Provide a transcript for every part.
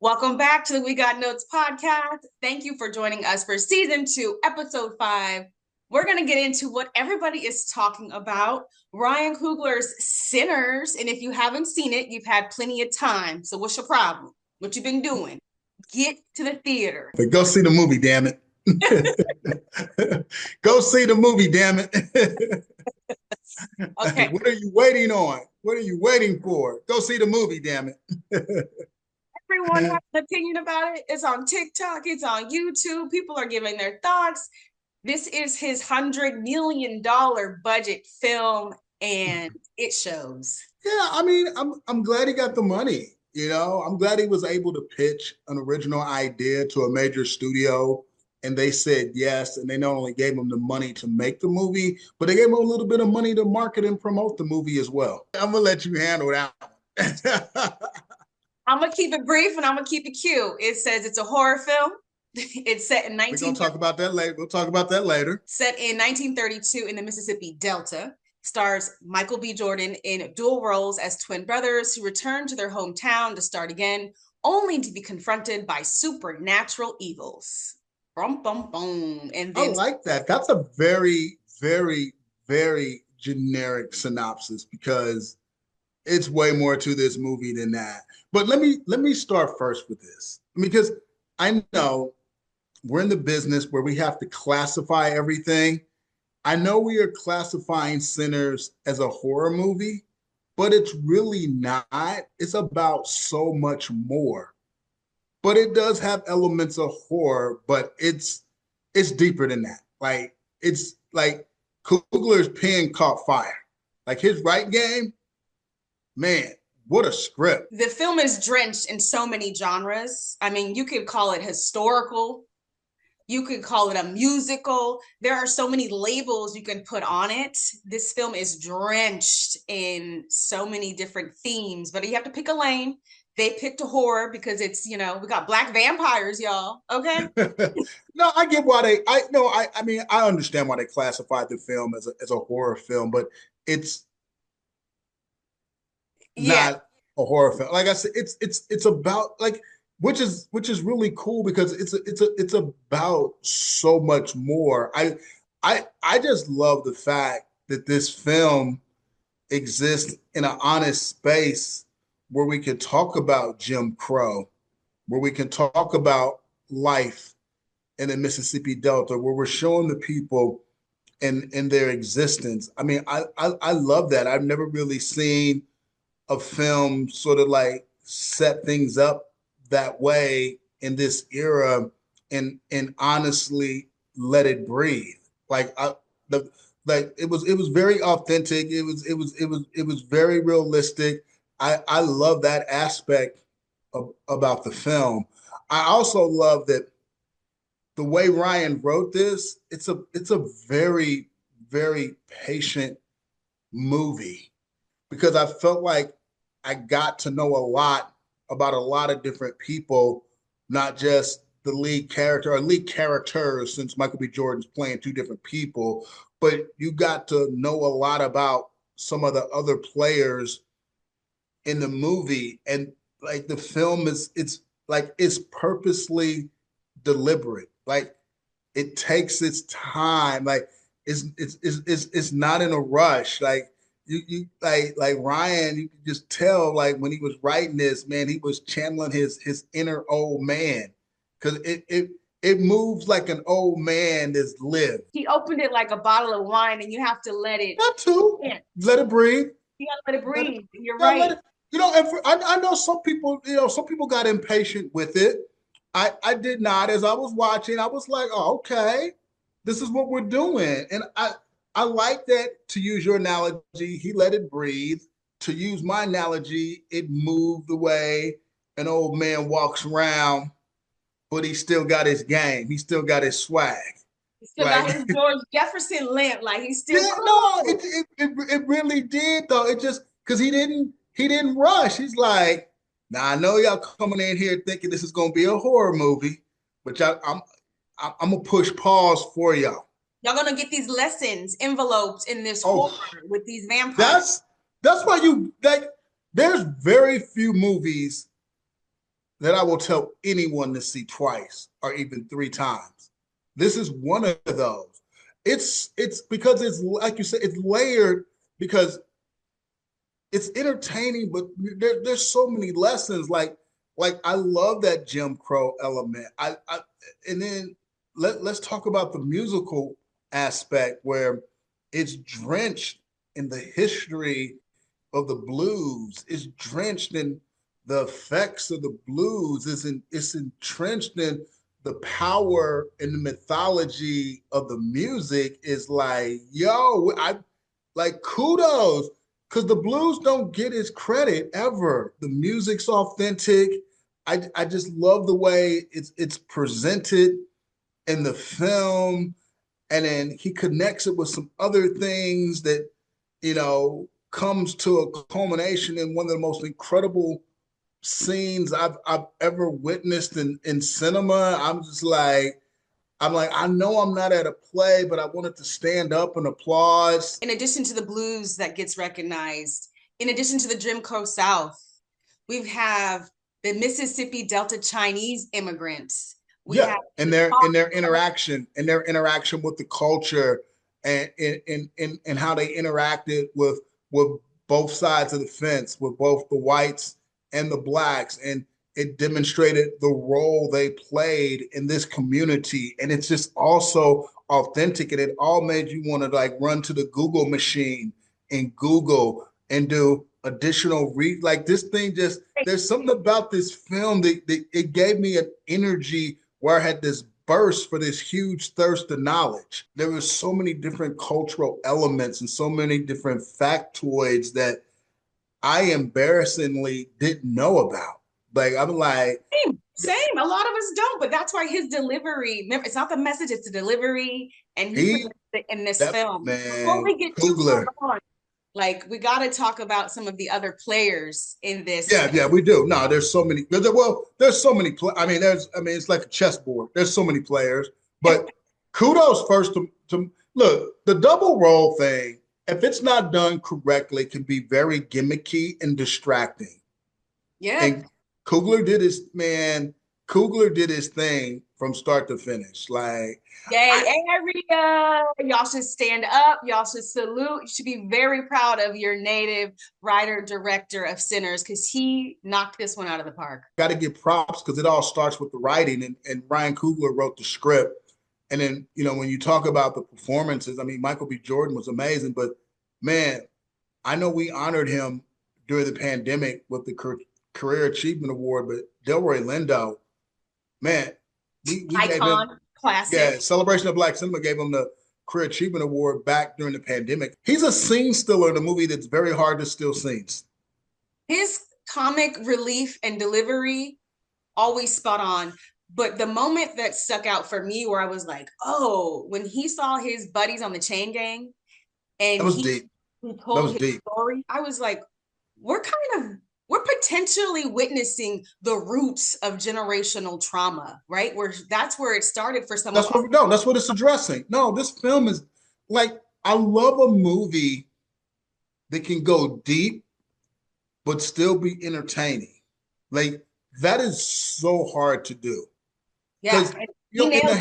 Welcome back to the We Got Notes podcast. Thank you for joining us for season 2, episode 5. We're going to get into what everybody is talking about, Ryan Coogler's Sinners. And if you haven't seen it, you've had plenty of time. So what's your problem? What you've been doing? Get to the theater. But go see the movie, damn it. Go see the movie, damn it. Okay. What are you waiting on? What are you waiting for? Go see the movie, damn it. Everyone has an opinion about it. It's on TikTok. It's on YouTube. People are giving their thoughts. This is his $100 million budget film, and it shows. Yeah, I mean, I'm glad he got the money. You know, I'm glad he was able to pitch an original idea to a major studio, and they said yes. And they not only gave him the money to make the movie, but they gave him a little bit of money to market and promote the movie as well. I'm gonna let you handle that one. I'm going to keep it brief and I'm going to keep it cute. It says it's a horror film. It's set in 19... We're going to talk about that later. We'll talk about that later. Set in 1932 in the Mississippi Delta. Stars Michael B. Jordan in dual roles as twin brothers who return to their hometown to start again, only to be confronted by supernatural evils. Bum, bum, bum. And then... I like that. That's a very, very, very generic synopsis because it's way more to this movie than that. But let me start first with this, because I know we're in the business where we have to classify everything. I know we are classifying Sinners as a horror movie, but it's really not. It's about so much more. But it does have elements of horror, but it's deeper than that. Like, it's like Coogler's pen caught fire. Like, his right game, man, what a script. The film is drenched in so many genres. I mean, you could call it historical. You could call it a musical. There are so many labels you can put on it. This film is drenched in so many different themes, but you have to pick a lane. They picked a horror because it's, you know, we got black vampires, y'all. Okay. No, I get why I understand why they classified the film as a horror film, but it's not a horror film. Like I said, it's about, like, which is really cool because it's about so much more. I just love the fact that this film exists in an honest space where we can talk about Jim Crow, where we can talk about life in the Mississippi Delta, where we're showing the people in their existence. I mean, I love that. I've never really seen a film sort of like set things up that way in this era and honestly let it breathe. Like it was very authentic. It was very realistic. I love that aspect about the film. I also love that the way Ryan wrote this, it's a very, very patient movie, because I felt like I got to know a lot about a lot of different people, not just the lead character or lead characters, since Michael B. Jordan's playing two different people, but you got to know a lot about some of the other players in the movie. And like the film it's purposely deliberate. Like, it takes its time. Like, it's not in a rush. Like, you like Ryan, you can just tell, like, when he was writing this, man, he was channeling his inner old man, because it moves like an old man that's lived. He opened it like a bottle of wine, and you have to let it. Not too. Let it breathe. You gotta let it breathe. You're right. I know some people. Some people got impatient with it. I did not. As I was watching, I was like, oh, okay, this is what we're doing, and I like that. To use your analogy, he let it breathe. To use my analogy, it moved the way an old man walks around, but he still got his game. He still got his swag. He still got his George Jefferson limp. Like, he's still it really did, though. It just, because he didn't rush. He's like, now I know y'all coming in here thinking this is gonna be a horror movie, but I'm gonna push pause for y'all. Y'all gonna get these lessons enveloped in this horror with these vampires. That's why there's very few movies that I will tell anyone to see twice or even three times. This is one of those. It's because it's like you said, it's layered because it's entertaining, but there's so many lessons. Like I love that Jim Crow element. I and then let's talk about the musical aspect where it's drenched in the history of the blues. It's drenched in the effects of the blues. It's entrenched in the power and the mythology of the music. Is like, yo, I like kudos because the blues don't get its credit ever. The music's authentic. I just love the way it's presented in the film, and then he connects it with some other things that comes to a culmination in one of the most incredible scenes I've ever witnessed in cinema. I'm like, I know I'm not at a play, but I wanted to stand up and applaud. In addition to the blues that gets recognized, in addition to the Jim Crow South, we have the Mississippi Delta Chinese immigrants. We Yeah, have and their interaction with the culture and how they interacted with both sides of the fence, with both the whites and the blacks, and it demonstrated the role they played in this community, and it's just also authentic, and it all made you want to like run to the Google machine and Google and do additional read. Like this thing just there's something about this film that it gave me an energy where I had this burst for this huge thirst of knowledge. There were so many different cultural elements and so many different factoids that I embarrassingly didn't know about. Like I'm like, same. A lot of us don't, but that's why his delivery. Remember, it's not the message; it's the delivery, and he he presents it in this that film. Before man we get too far Coogler. on, like we got to talk about some of the other players in this Yeah, film. yeah, we do. No, there's so many. Well, there's so many. I mean, it's like a chessboard. There's so many players. But kudos first to look the double role thing. If it's not done correctly, can be very gimmicky and distracting. Yep. And Coogler did his man. Coogler did his thing from start to finish. Like Yay, I area. Y'all should stand up. Y'all should salute. You should be very proud of your native writer, director of Sinners, because he knocked this one out of the park. got to give props because it all starts with the writing, and Ryan Coogler wrote the script. And then, when you talk about the performances, I mean, Michael B. Jordan was amazing, but man, I know we honored him during the pandemic with the Career Achievement Award, but Delroy Lindo, man, we gave him, Icon, classic. yeah, Celebration of Black Cinema gave him the Career Achievement Award back during the pandemic. He's a scene stiller in a movie that's very hard to steal scenes. His comic relief and delivery always spot on. But the moment that stuck out for me where I was like, oh, when he saw his buddies on the chain gang That and was deep. he That told was his deep. story, I was like, we're potentially witnessing the roots of generational trauma, right? Where that's where it started for some of That's us. what no, that's what it's addressing. No, this film is like I love a movie that can go deep but still be entertaining. Like that is so hard to do. Yeah, Because he in the nailed it.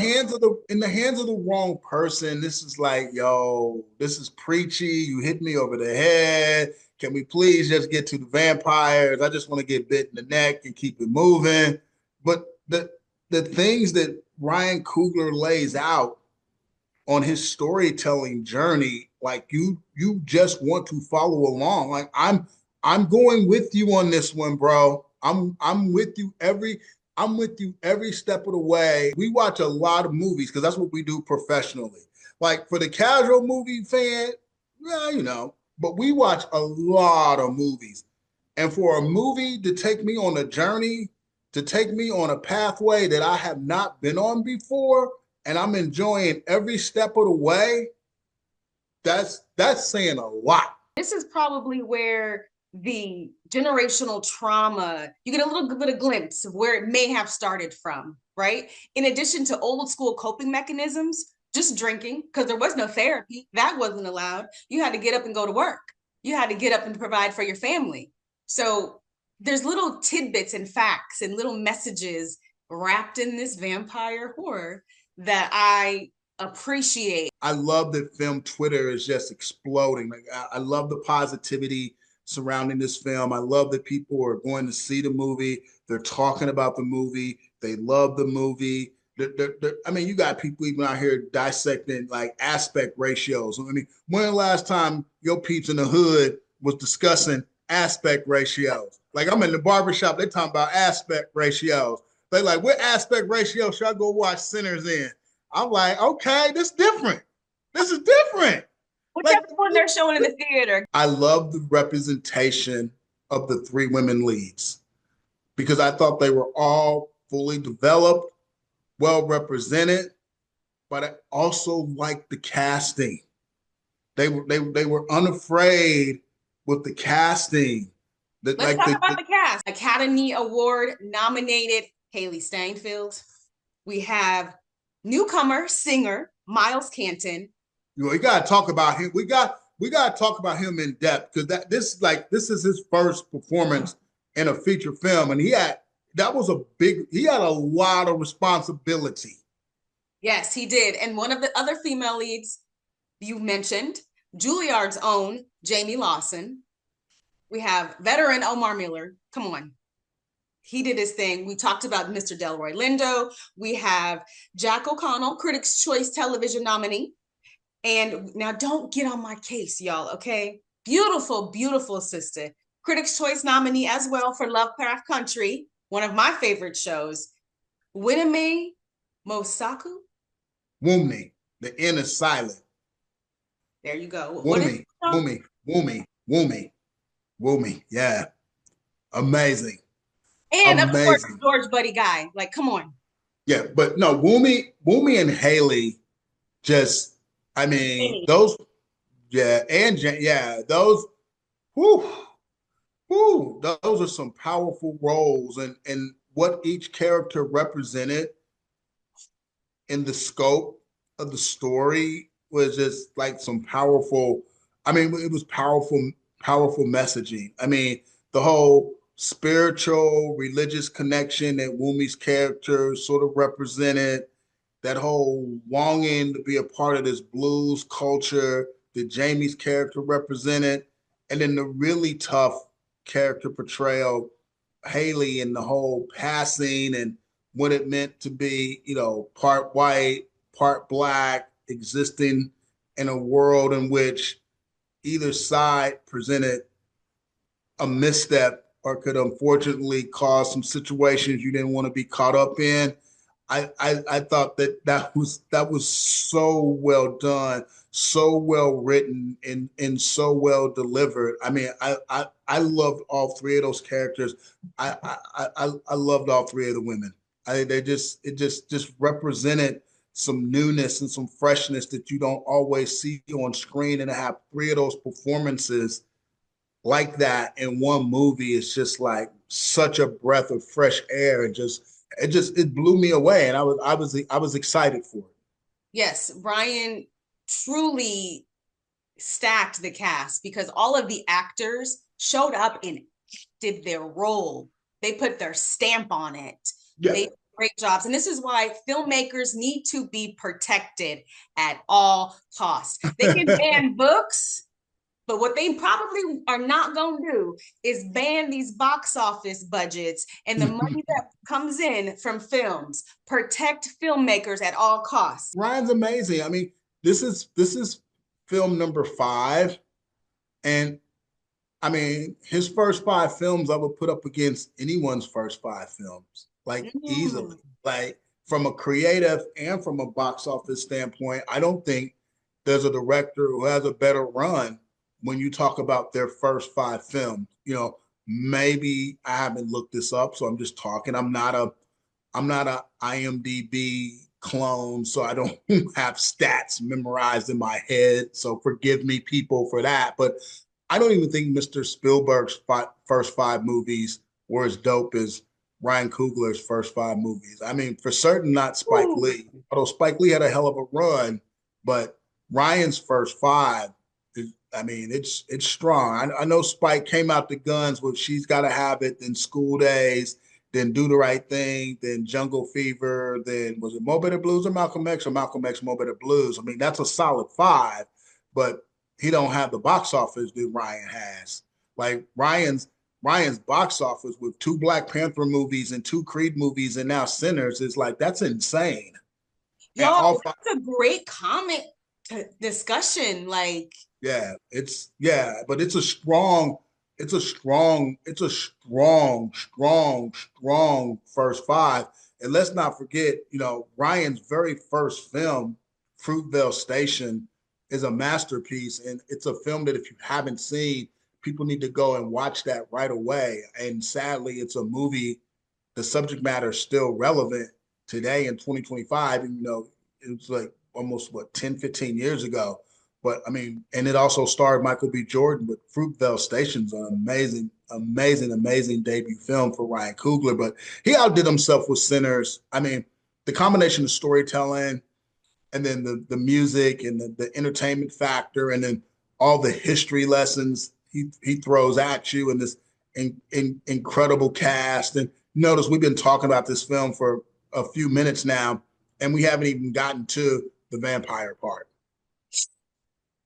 hands of the wrong person, this is like, yo, this is preachy. You hit me over the head. Can we please just get to the vampires? I just want to get bit in the neck and keep it moving. But the things that Ryan Coogler lays out on his storytelling journey, like you just want to follow along. Like I'm going with you on this one, bro. I'm with you every step of the way. We watch a lot of movies because that's what we do professionally. Like for the casual movie fan, yeah, but we watch a lot of movies. And for a movie to take me on a journey, to take me on a pathway that I have not been on before, and I'm enjoying every step of the way, that's saying a lot. This is probably where the generational trauma, you get a little bit of glimpse of where it may have started from, right? In addition to old school coping mechanisms, just drinking, because there was no therapy, that wasn't allowed. You had to get up and go to work. You had to get up and provide for your family. So there's little tidbits and facts and little messages wrapped in this vampire horror that I appreciate. I love that film Twitter is just exploding. Like I love the positivity surrounding this film. I love that people are going to see the movie. They're talking about the movie. They love the movie. I mean, you got people even out here dissecting like aspect ratios. I mean, when the last time your peeps in the hood was discussing aspect ratios? Like I'm in the barbershop, they talking about aspect ratios. They like, what aspect ratio should I go watch Sinners in? I'm like, okay, this is different. This is different. Like, Whichever one they're showing in the theater. I love the representation of the three women leads because I thought they were all fully developed, well represented, but I also liked the casting. They were unafraid with the casting. That, let's like talk about the cast. Academy Award nominated Hailee Steinfeld. We have newcomer singer Miles Caton. You got to talk about him. We got to talk about him in depth because this is his first performance in a feature film, and he had a lot of responsibility. Yes, he did. And one of the other female leads you mentioned, Juilliard's own Jayme Lawson. We have veteran Omar Miller. Come on. He did his thing. We talked about Mr. Delroy Lindo. We have Jack O'Connell, Critics' Choice Television nominee. And now don't get on my case, y'all, okay? Beautiful, beautiful sister. Critics' Choice nominee as well for Lovecraft Country, one of my favorite shows. Wunmi Mosaku. Wunmi. The N is silent. There you go. Wunmi. Yeah. Amazing. And amazing. Of course, George Buddy Guy. Like, come on. Yeah, but no, Wunmi and Hailee just, I mean, those, yeah, and yeah, those, those are some powerful roles, and what each character represented in the scope of the story was just like some powerful. I mean, it was powerful messaging. I mean, the whole spiritual, religious connection that Wunmi's character sort of represented, that whole longing to be a part of this blues culture that Jayme's character represented, and then the really tough character portrayal, Hailee, and the whole passing and what it meant to be, part white, part black, existing in a world in which either side presented a misstep or could unfortunately cause some situations you didn't want to be caught up in. I thought that was so well done, so well written, and so well delivered. I mean, I loved all three of those characters. I loved all three of the women. It just represented some newness and some freshness that you don't always see on screen, and to have three of those performances like that in one movie is just like such a breath of fresh air, and it blew me away, and I was excited for it. Yes, Brian truly stacked the cast because all of the actors showed up and did their role. They put their stamp on it. Yeah. They did great jobs. And this is why filmmakers need to be protected at all costs. They can ban books, but what they probably are not going to do is ban these box office budgets and the money that comes in from films. Protect filmmakers at all costs. Ryan's amazing. I mean, this is film number 5. And I mean, his first 5 films I would put up against anyone's first 5 films, like easily. Like from a creative and from a box office standpoint, I don't think there's a director who has a better run when you talk about their first 5 films. Maybe I haven't looked this up, so I'm just talking. I'm not a IMDb clone, so I don't have stats memorized in my head. So forgive me, people, for that. But I don't even think Mr. Spielberg's first 5 movies were as dope as Ryan Coogler's first 5 movies. I mean, for certain, not Spike Lee. Although Spike Lee had a hell of a run, but Ryan's first 5 I mean, it's strong. I know Spike came out the guns with "She's Gotta Have It," then "School Days," then "Do the Right Thing," then "Jungle Fever," then was it "Mo Better Blues" or Malcolm X "Mo Better Blues"? I mean, that's a solid five, but he don't have the box office that Ryan has. Like Ryan's box office with two Black Panther movies and two Creed movies and now Sinners is like that's insane. And Yo, all five, that's a great comment discussion. Like, yeah, but it's a strong first five. And let's not forget, Ryan's very first film, Fruitvale Station, is a masterpiece, and it's a film that if you haven't seen, people need to go and watch that right away. And sadly, it's a movie. The subject matter is still relevant today in 2025, and it's like almost what 10, 15 years ago. But I mean, and it also starred Michael B. Jordan, but Fruitvale Station's an amazing, amazing, amazing debut film for Ryan Coogler. But he outdid himself with Sinners. I mean, the combination of storytelling and then the music and the entertainment factor and then all the history lessons he throws at you and this incredible cast. And notice we've been talking about this film for a few minutes now, and we haven't even gotten to the vampire part.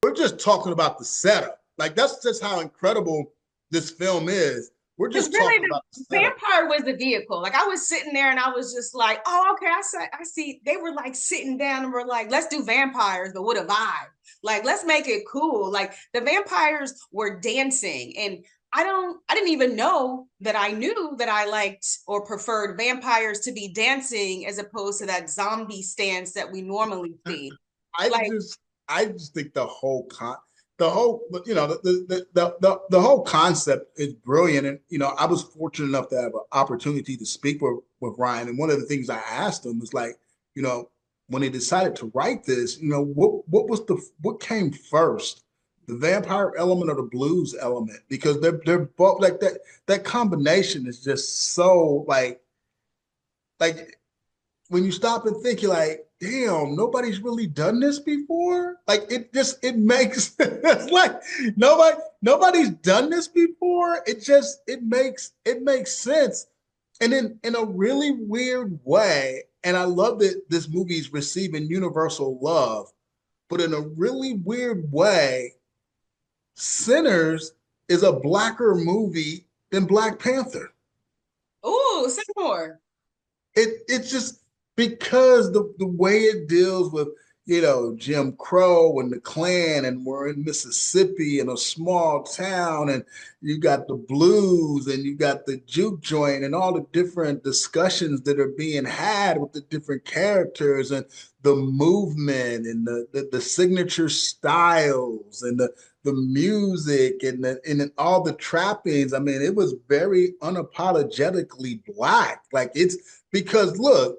We're just talking about the setup. Like that's just how incredible this film is. We're because just really talking about the the setup. vampire was the vehicle. Like I was sitting there and I was just like, oh, okay, I see. They were like sitting down and were like, let's do vampires, but with a vibe. Like, let's make it cool. Like the vampires were dancing. And I didn't even know that I knew that I liked or preferred vampires to be dancing as opposed to that zombie stance that we normally see. I Like, just I just think the whole the whole concept is brilliant. And I was fortunate enough to have an opportunity to speak with Ryan. And one of the things I asked him was like, you know, when he decided to write this, what came first? The vampire element or the blues element? Because they're both like that combination is just so like when you stop and think, you're like, damn, nobody's really done this before. Like it makes it's like nobody's done this before. It makes sense. And in a really weird way, and I love that this movie is receiving universal love, but in a really weird way, Sinners is a blacker movie than Black Panther. ooh, say more. It's just because the way it deals with Jim Crow and the Klan, and we're in Mississippi in a small town, and you got the blues and you got the juke joint and all the different discussions that are being had with the different characters and the movement and the signature styles and the music and all the trappings. I mean, it was very unapologetically Black. Like it's because look,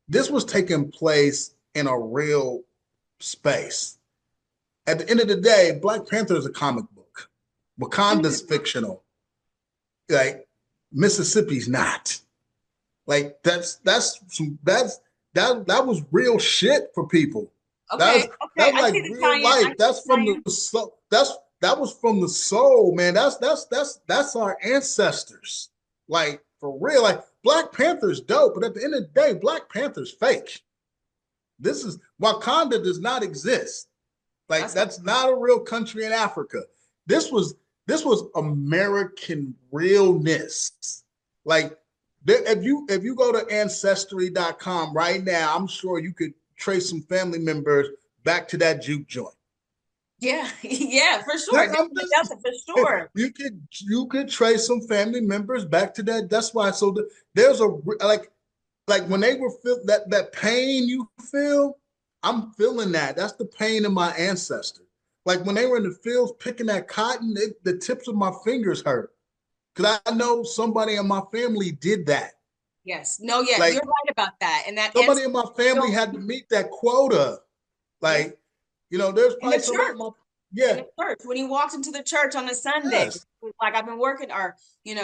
this was taking place in a real space. At the end of the day, Black Panther is a comic book. Wakanda's fictional. Like Mississippi's not. Like that was real shit for people. Okay, That's okay. that's I like see the real tie-in. I life. see That's the from tie-in. the soul. That was from the soul, man. That's our ancestors. Like for real. Like Black Panther's dope, but at the end of the day, Black Panther's fake. This is Wakanda does not exist. Like That's that's not a real country in Africa. This was American realness. Like if you go to ancestry.com right now, I'm sure you could trace some family members back to that juke joint. yeah, yeah, for sure. Down I'm the just Delta for sure. you could trace some family members back to that. That's why. So there's a like when they were feel that pain you feel, I'm feeling that. That's the pain of my ancestor. Like when they were in the fields picking that cotton, the tips of my fingers hurt because I know somebody in my family did that. Yes. No, yeah, you're Like right about that. And that ends somebody in my family had to meet that quota. yeah, Like, there's in probably the somebody church. in my In yeah, the church. When he walked into the church on a Sunday, yes, like I've been working, or in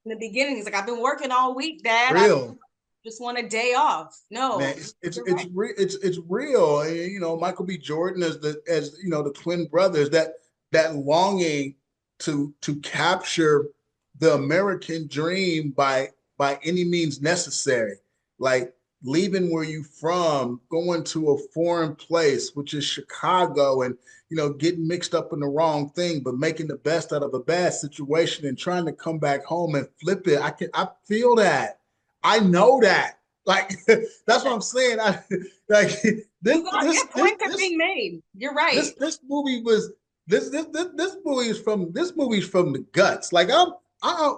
the beginning, he's like, I've been working all week, Dad. I real. just want a day off. Man, No, it's you're it's right. it's real. And, Michael B. Jordan as the twin brothers. that longing to capture the American dream by any means necessary, like leaving where you from, going to a foreign place, which is Chicago, and getting mixed up in the wrong thing, but making the best out of a bad situation and trying to come back home and flip it. I feel that. I know that. Like that's what I'm saying. Like Yeah, points are being made. You're right. This movie was this movie's from the guts. Like I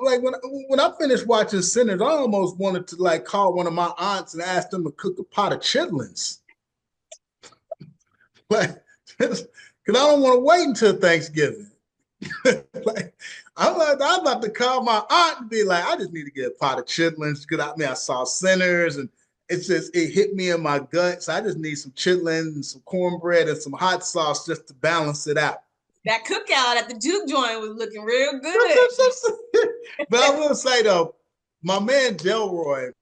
like when I finished watching Sinners, I almost wanted to like call one of my aunts and ask them to cook a pot of chitlins. Like, because I don't want to wait until Thanksgiving. Like, I'm about to call my aunt and be like, I just need to get a pot of chitlins because I saw Sinners and it hit me in my gut. So I just need some chitlins and some cornbread and some hot sauce just to balance it out. That cookout at the juke joint was looking real good. But I will say though, my man Delroy,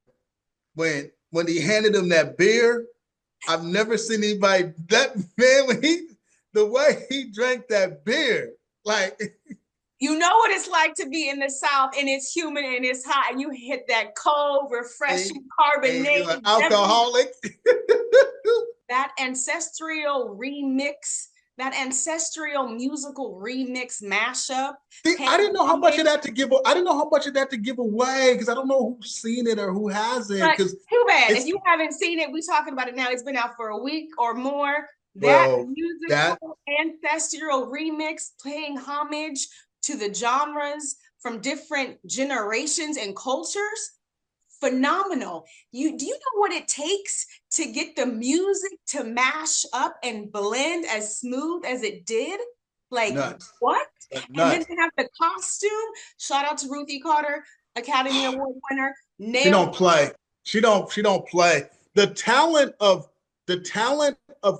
when he handed him that beer, I've never seen anybody that man the way he drank that beer, like. You know what it's like to be in the South and it's humid and it's hot and you hit that cold, refreshing, carbonated alcoholic. That ancestral remix, that ancestral musical remix mashup. See, I didn't know how much of that to give. I didn't know how much of that to give away because I don't know who's seen it or who hasn't. Because too bad if you haven't seen it. We're talking about it now. It's been out for a week or more. That musical ancestral remix paying homage to the genres from different generations and cultures, phenomenal. Do you know what it takes to get the music to mash up and blend as smooth as it did? Like nuts. What? Nuts. And then to have the costume. Shout out to Ruthie Carter, Academy Award winner. She don't play. She don't play. The talent of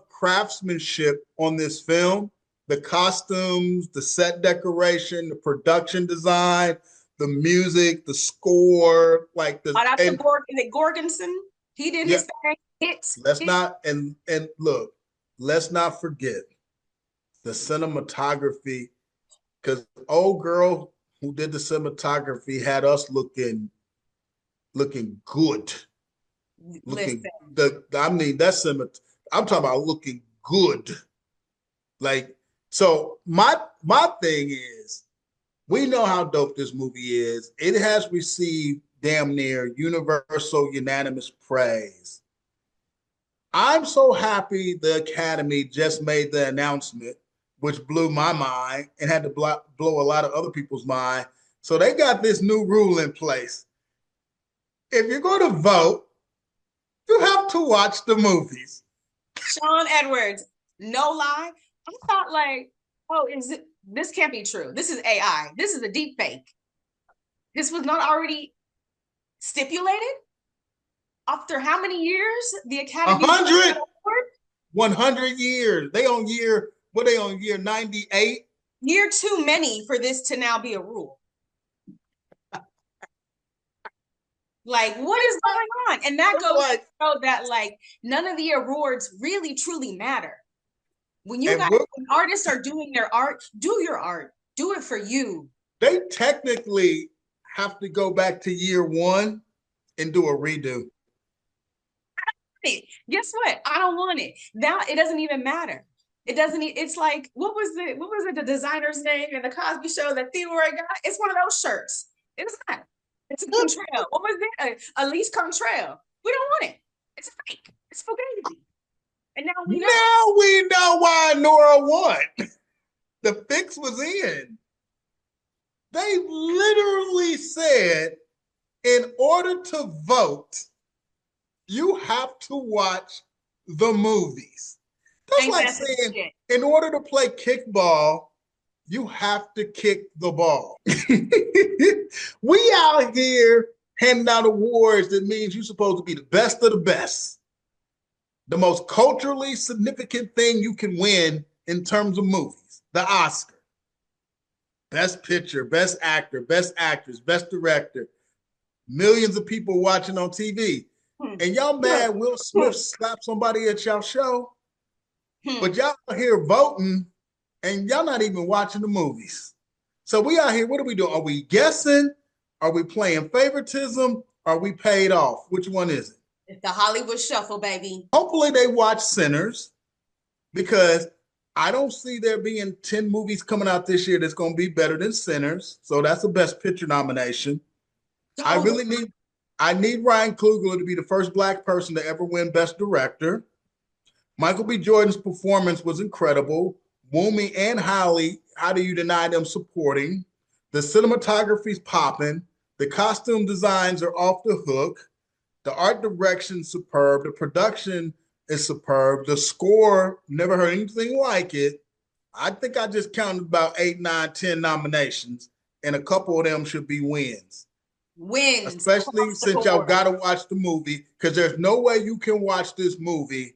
craftsmanship on this film, the costumes, the set decoration, the production design, the music, the score, like the. Is it Gorgonson? He did his thing. Let's not forget the cinematography, because old girl who did the cinematography had us looking good. I'm talking about looking good. Like, so my thing is, we know how dope this movie is. It has received damn near universal unanimous praise. I'm so happy the Academy just made the announcement, which blew my mind and had to blow a lot of other people's mind. So they got this new rule in place. If you're going to vote, you have to watch the movies. Shawn Edwards, no lie. I thought like, this can't be true. This is AI. This is a deep fake. This was not already stipulated? After how many years? The Academy 100 years. They on year 98? Year too many for this to now be a rule. Like, what is going on? And that goes to show that like none of the awards really truly matter. When when artists are doing their art, do your art. Do it for you. They technically have to go back to year one and do a redo. Guess what? I don't want it. Now it doesn't even matter. It doesn't. It's like, what was it? The designer's name in the Cosby Show that Theodore got? It's one of those shirts. It's not. It's a Contrail. What was it? Elise Contrail. We don't want it. It's a fake. It's fugazi. And now we know why Nora won. The fix was in. They literally said, in order to vote, you have to watch the movies. That's like saying, in order to play kickball, you have to kick the ball. We out here handing out awards that means you're supposed to be the best of the best. The most culturally significant thing you can win in terms of movies, the Oscar. Best picture, best actor, best actress, best director. Millions of people watching on TV. And y'all mad Will Smith slapped somebody at y'all show? But y'all here voting and y'all not even watching the movies. So we out here, what are we doing? Are we guessing? Are we playing favoritism? Are we paid off? Which one is it? It's the Hollywood Shuffle, baby. Hopefully they watch Sinners because I don't see there being 10 movies coming out this year that's going to be better than Sinners. So that's the best picture nomination. I Don't. really need I need Ryan Coogler to be the first black person to ever win Best Director. Michael B. Jordan's performance was incredible. Wunmi and Hailee, how do you deny them supporting? The cinematography's popping. The costume designs are off the hook. The art direction's superb. The production is superb. The score, never heard anything like it. I think I just counted about 8, 9, 10 nominations, and a couple of them should be wins. Wins Especially across the since y'all board. got to watch the movie, because there's no way you can watch this movie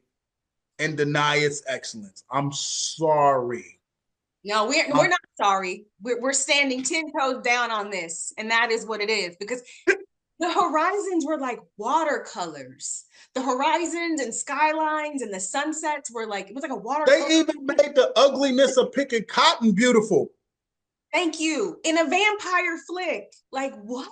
and deny its excellence. I'm sorry. No, we're I'm, not sorry. We're standing 10 toes down on this, and that is what it is because the horizons were like watercolors. The horizons and skylines and the sunsets were like it was like a they watercolor. even made the ugliness of picking cotton beautiful. Thank you. In a vampire flick. Like what?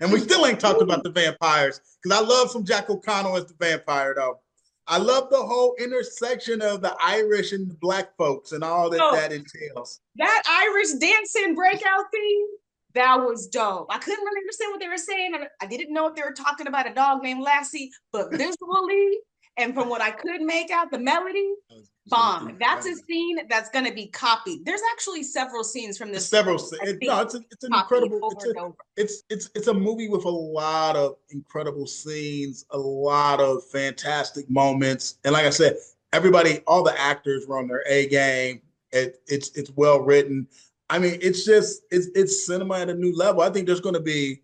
And we still ain't talked about the vampires because I love some Jack O'Connell as the vampire, though. I love the whole intersection of the Irish and the black folks and all that Oh, that entails. that Irish dancing breakout theme, that was dope. I couldn't really understand what they were saying. I didn't know if they were talking about a dog named Lassie, but visually and from what I could make out, the melody, bomb. That's a scene that's going to be copied. There's actually several scenes from this Several. I think No, it's an copied incredible. over and over. It's a movie with a lot of incredible scenes, a lot of fantastic moments, and like I said, everybody, all the actors were on their A game. It's well written. I mean, it's cinema at a new level. I think there's going to be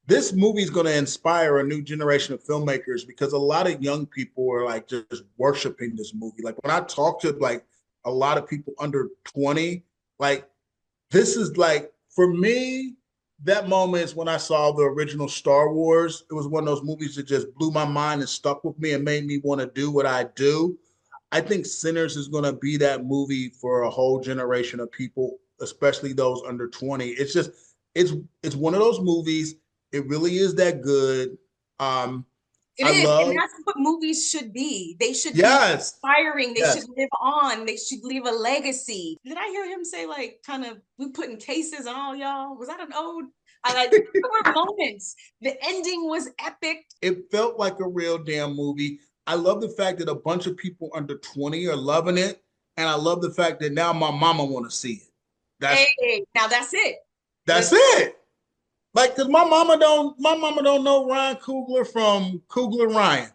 this movie is going to inspire a new generation of filmmakers because a lot of young people are like just worshiping this movie. Like when I talk to like a lot of people under 20, like this is like for me, that moment is when I saw the original Star Wars. It was one of those movies that just blew my mind and stuck with me and made me want to do what I do. I think Sinners is going to be that movie for a whole generation of people, especially those under 20. It's it's one of those movies. It really is that good. It I is, and love that's what movies should be. They should be yes, inspiring. They should yes. live on. They should leave a legacy. Did I hear him say like kind of we putting cases on all y'all? Was that an ode? I like there were moments. The ending was epic. It felt like a real damn movie. I love the fact that a bunch of people under 20 are loving it. And I love the fact that now my mama want to see it. That's Hey, now that's it. that's Let's it. Like, cause my mama don't know Ryan Coogler from Coogler Ryan.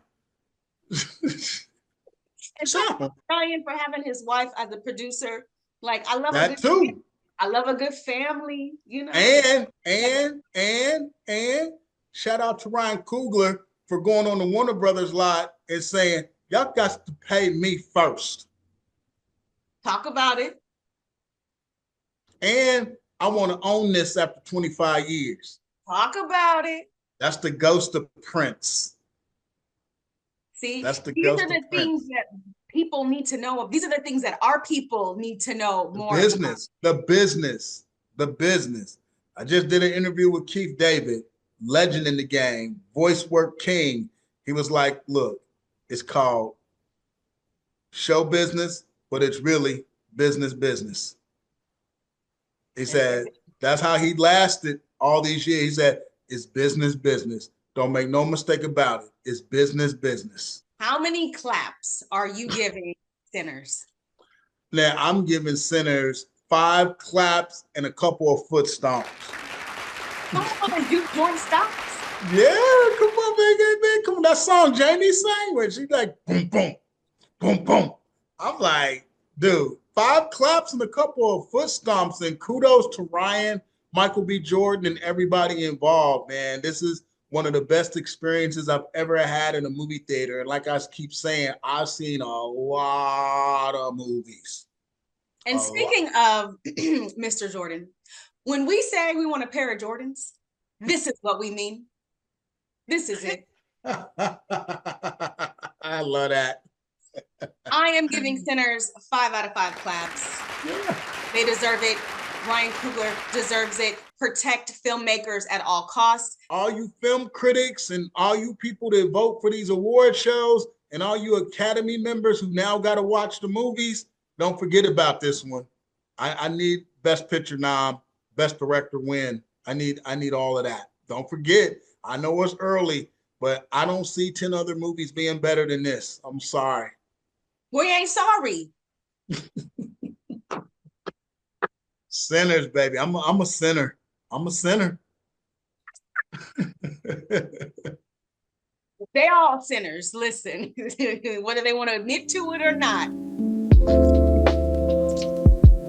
and shout out So to Ryan for having his wife as a producer. Like I love a that good too. I love a good family, you know. And shout out to Ryan Coogler for going on the Warner Brothers lot and saying, y'all got to pay me first. Talk about it. And I want to own this after 25 years. Talk about it. That's the ghost of Prince. See, That's the these are ghost of the things Prince. that people need to know. These are the things that our people need to know The more about. business, the business, the business. I just did an interview with Keith David, legend in the game, voice work king. He was like, look, it's called show business, but it's really business, business. He said, that's how he lasted all these years. He said, it's business, business. Don't make no mistake about it. It's business, business. How many claps are you giving Sinners? Now I'm giving Sinners 5 claps and a couple of foot stomps. Come on, you joint stops. Yeah, come on, man. Come on. That song Jayme sang when she's like, boom, boom, boom, boom. I'm like, dude, 5 claps and a couple of foot stomps, and kudos to Ryan, Michael B. Jordan, and everybody involved, man. This is one of the best experiences I've ever had in a movie theater. And like I keep saying, I've seen a lot of movies. A And lot. speaking of Mr. Jordan, when we say we want a pair of Jordans, this is what we mean. This is it. I love that. I am giving Sinners 5 out of 5 claps. Yeah. They deserve it. Ryan Coogler deserves it. Protect filmmakers at all costs. All you film critics and all you people that vote for these award shows and all you Academy members who now got to watch the movies, don't forget about this one. I need Best Picture nom, Best Director win. I need all of that. Don't forget. I know it's early, but I don't see 10 other movies being better than this. I'm sorry. We ain't sorry. Sinners, baby. I'm a sinner. I'm a sinner. They all sinners. Listen, whether they want to admit to it or not.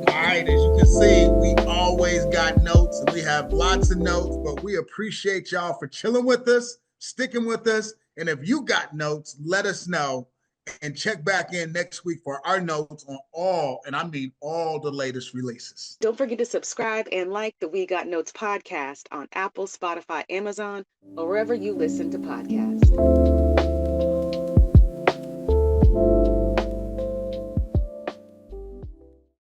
All right, as you can see, we always got notes and we have lots of notes, but we appreciate y'all for chilling with us, sticking with us. And if you got notes, let us know and check back in next week for our notes on all, and I mean all the latest releases. Don't forget to subscribe and like the We Got Notes podcast on Apple, Spotify, Amazon, or wherever you listen to podcasts.